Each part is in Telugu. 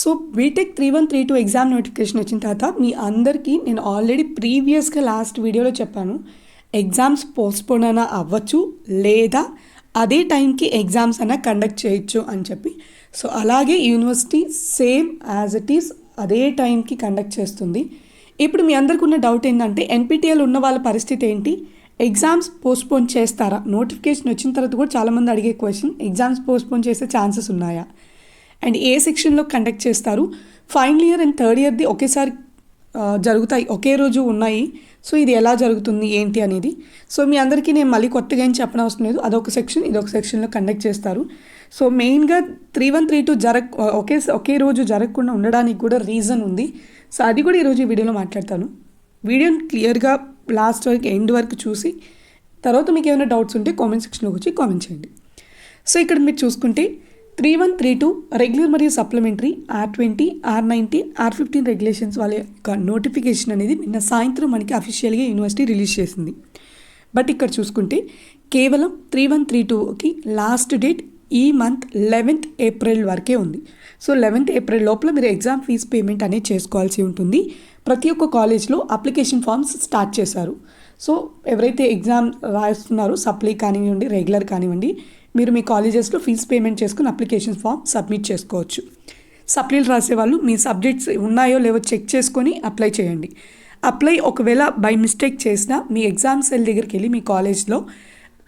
సో బీటెక్ 3132 ఎగ్జామ్ నోటిఫికేషన్ వచ్చిన తర్వాత మీ అందరికీ నేను ఆల్రెడీ ప్రీవియస్గా లాస్ట్ వీడియోలో చెప్పాను. ఎగ్జామ్స్ పోస్ట్పోన్ అయినా అవ్వచ్చు, లేదా అదే టైంకి ఎగ్జామ్స్ అయినా కండక్ట్ చేయొచ్చు అని చెప్పి. సో అలాగే university same as it is అదే టైంకి కండక్ట్ చేస్తుంది. ఇప్పుడు మీ అందరికి ఉన్న డౌట్ ఏంటంటే ఎన్పిటిఎల్ ఉన్న వాళ్ళ పరిస్థితి ఏంటి, ఎగ్జామ్స్ పోస్ట్పోన్ చేస్తారా? నోటిఫికేషన్ వచ్చిన తర్వాత కూడా చాలామంది అడిగే క్వశ్చన్, ఎగ్జామ్స్ పోస్ట్పోన్ చేసే ఛాన్సెస్ ఉన్నాయా, అండ్ ఏ సెక్షన్లో కండక్ట్ చేస్తారు? ఫైనల్ ఇయర్ అండ్ థర్డ్ ఇయర్ది ఒకేసారి జరుగుతాయి, ఒకే రోజు ఉన్నాయి. సో ఇది ఎలా జరుగుతుంది ఏంటి అనేది. సో మీ అందరికీ నేను మళ్ళీ కొత్తగా ఏం చెప్పనవసరం లేదు. అదొక సెక్షన్, ఇదొక సెక్షన్లో కండక్ట్ చేస్తారు. సో మెయిన్గా 3132 ఒకే రోజు జరగకుండా ఉండడానికి కూడా రీజన్ ఉంది. సో అది కూడా ఈరోజు ఈ వీడియోలో మాట్లాడతాను. వీడియోని క్లియర్గా లాస్ట్ వరకు ఎండ్ వరకు చూసి తర్వాత మీకు ఏమైనా డౌట్స్ ఉంటే కామెంట్ సెక్షన్లోకి వచ్చి కామెంట్ చేయండి. సో ఇక్కడ మీరు చూసుకుంటే 3132 రెగ్యులర్ మరియు supplementary R20, R19, R15 regulations వాళ్ళ యొక్క నోటిఫికేషన్ అనేది నిన్న సాయంత్రం మనకి అఫీషియల్గా యూనివర్సిటీ రిలీజ్ చేసింది. బట్ ఇక్కడ చూసుకుంటే కేవలం 3132కి లాస్ట్ డేట్ ఈ మంత్ 11th ఏప్రిల్ వరకే ఉంది. సో 11th ఏప్రిల్ లోపల మీరు ఎగ్జామ్ ఫీజ్ పేమెంట్ అనేది చేసుకోవాల్సి ఉంటుంది. ప్రతి ఒక్క కాలేజ్లో అప్లికేషన్ ఫామ్స్ స్టార్ట్ చేశారు. సో ఎవరైతే ఎగ్జామ్ రాస్తున్నారో సప్లీ కానివ్వండి, రెగ్యులర్ కానివ్వండి, మీరు మీ కాలేజెస్లో ఫీజ్ పేమెంట్ చేసుకుని అప్లికేషన్ ఫామ్ సబ్మిట్ చేసుకోవచ్చు. సప్లీలు రాసేవాళ్ళు మీ సబ్జెక్ట్స్ ఉన్నాయో లేవో చెక్ చేసుకొని అప్లై చేయండి. అప్లై ఒకవేళ బై మిస్టేక్ చేసినా మీ ఎగ్జామ్ సెల్ దగ్గరికి వెళ్ళి మీ కాలేజ్లో,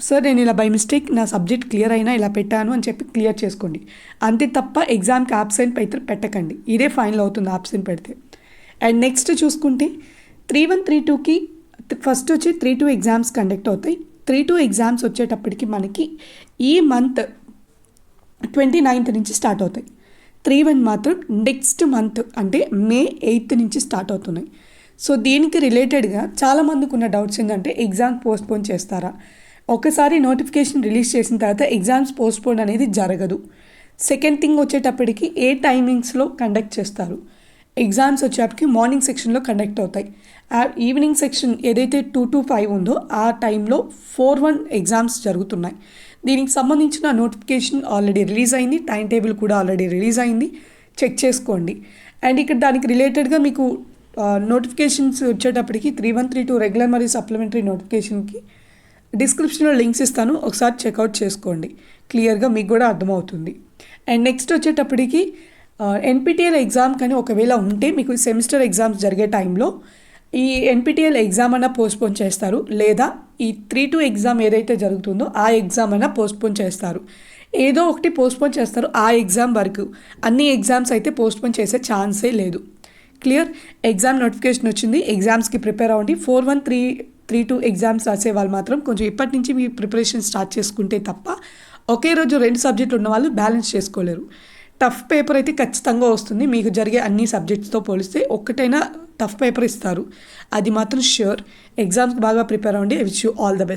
సార్ నేను ఇలా బై మిస్టేక్ నా సబ్జెక్ట్ క్లియర్ అయినా ఇలా పెట్టాను అని చెప్పి క్లియర్ చేసుకోండి. అంతే తప్ప ఎగ్జామ్కి ఆబ్సెంట్ అయితే పెట్టకండి. ఇదే ఫైనల్ అవుతుంది ఆబ్సెంట్ పెడితే. అండ్ నెక్స్ట్ చూసుకుంటే 3132కి ఫస్ట్ వచ్చి 32 ఎగ్జామ్స్ కండక్ట్ అవుతాయి. 32 ఎగ్జామ్స్ వచ్చేటప్పటికి మనకి ఈ మంత్ 29th నుంచి స్టార్ట్ అవుతాయి. 31 మాత్రం నెక్స్ట్ మంత్ అంటే May 8th నుంచి స్టార్ట్ అవుతున్నాయి. సో దీనికి రిలేటెడ్గా చాలామందికి ఉన్న డౌట్స్ ఏంటంటే ఎగ్జామ్ పోస్ట్పోన్ చేస్తారా? ఒకసారి నోటిఫికేషన్ రిలీజ్ చేసిన తర్వాత ఎగ్జామ్స్ పోస్ట్పోన్ అనేది జరగదు. సెకండ్ థింగ్ వచ్చేటప్పటికి ఏ టైమింగ్స్లో కండక్ట్ చేస్తారు? ఎగ్జామ్స్ వచ్చేటప్పటికి మార్నింగ్ సెక్షన్లో కండక్ట్ అవుతాయి. ఈవినింగ్ సెక్షన్ ఏదైతే 2 to 5 ఉందో ఆ టైంలో 4-1 ఎగ్జామ్స్ జరుగుతున్నాయి. దీనికి సంబంధించిన నోటిఫికేషన్ ఆల్రెడీ రిలీజ్ అయింది, టైం టేబుల్ కూడా ఆల్రెడీ రిలీజ్ అయింది, చెక్ చేసుకోండి. అండ్ ఇక్కడ దానికి రిలేటెడ్గా మీకు నోటిఫికేషన్స్ వచ్చేటప్పటికి 3132 రెగ్యులర్ మరియు సప్లిమెంటరీ నోటిఫికేషన్కి డిస్క్రిప్షన్లో లింక్స్ ఇస్తాను, ఒకసారి చెక్అవుట్ చేసుకోండి, క్లియర్గా మీకు కూడా అర్థమవుతుంది. అండ్ నెక్స్ట్ వచ్చేటప్పటికి ఎన్పిటిఎల్ ఎగ్జామ్ కానీ ఒకవేళ ఉంటే మీకు సెమిస్టర్ ఎగ్జామ్స్ జరిగే టైంలో ఈ ఎన్పిటిఎల్ ఎగ్జామ్ అన్నా పోస్ట్పోన్ చేస్తారు, లేదా ఈ 32 ఎగ్జామ్ ఏదైతే జరుగుతుందో ఆ ఎగ్జామ్ అన్నా పోస్ట్పోన్ చేస్తారు. ఏదో ఒకటి పోస్ట్పోన్ చేస్తారు ఆ ఎగ్జామ్ వరకు. అన్ని ఎగ్జామ్స్ అయితే పోస్ట్పోన్ చేసే ఛాన్సే లేదు. క్లియర్? ఎగ్జామ్ నోటిఫికేషన్ వచ్చింది, ఎగ్జామ్స్కి ప్రిపేర్ అవ్వండి. 4132 ఎగ్జామ్స్ రాసే వాళ్ళు మాత్రం కొంచెం ఇప్పటి నుంచి మీ ప్రిపరేషన్ స్టార్ట్ చేసుకుంటే తప్ప ఒకే రోజు 2 సబ్జెక్టులు ఉన్న వాళ్ళు బ్యాలెన్స్ చేసుకోలేరు. టఫ్ పేపర్ అయితే ఖచ్చితంగా వస్తుంది. మీకు జరిగే అన్ని సబ్జెక్ట్స్తో పోలిస్తే ఒక్కటైనా టఫ్ పేపర్ ఇస్తారు, అది మాత్రం ష్యూర్. ఎగ్జామ్స్కి బాగా ప్రిపేర్ అవ్వండి. I wish you all the best.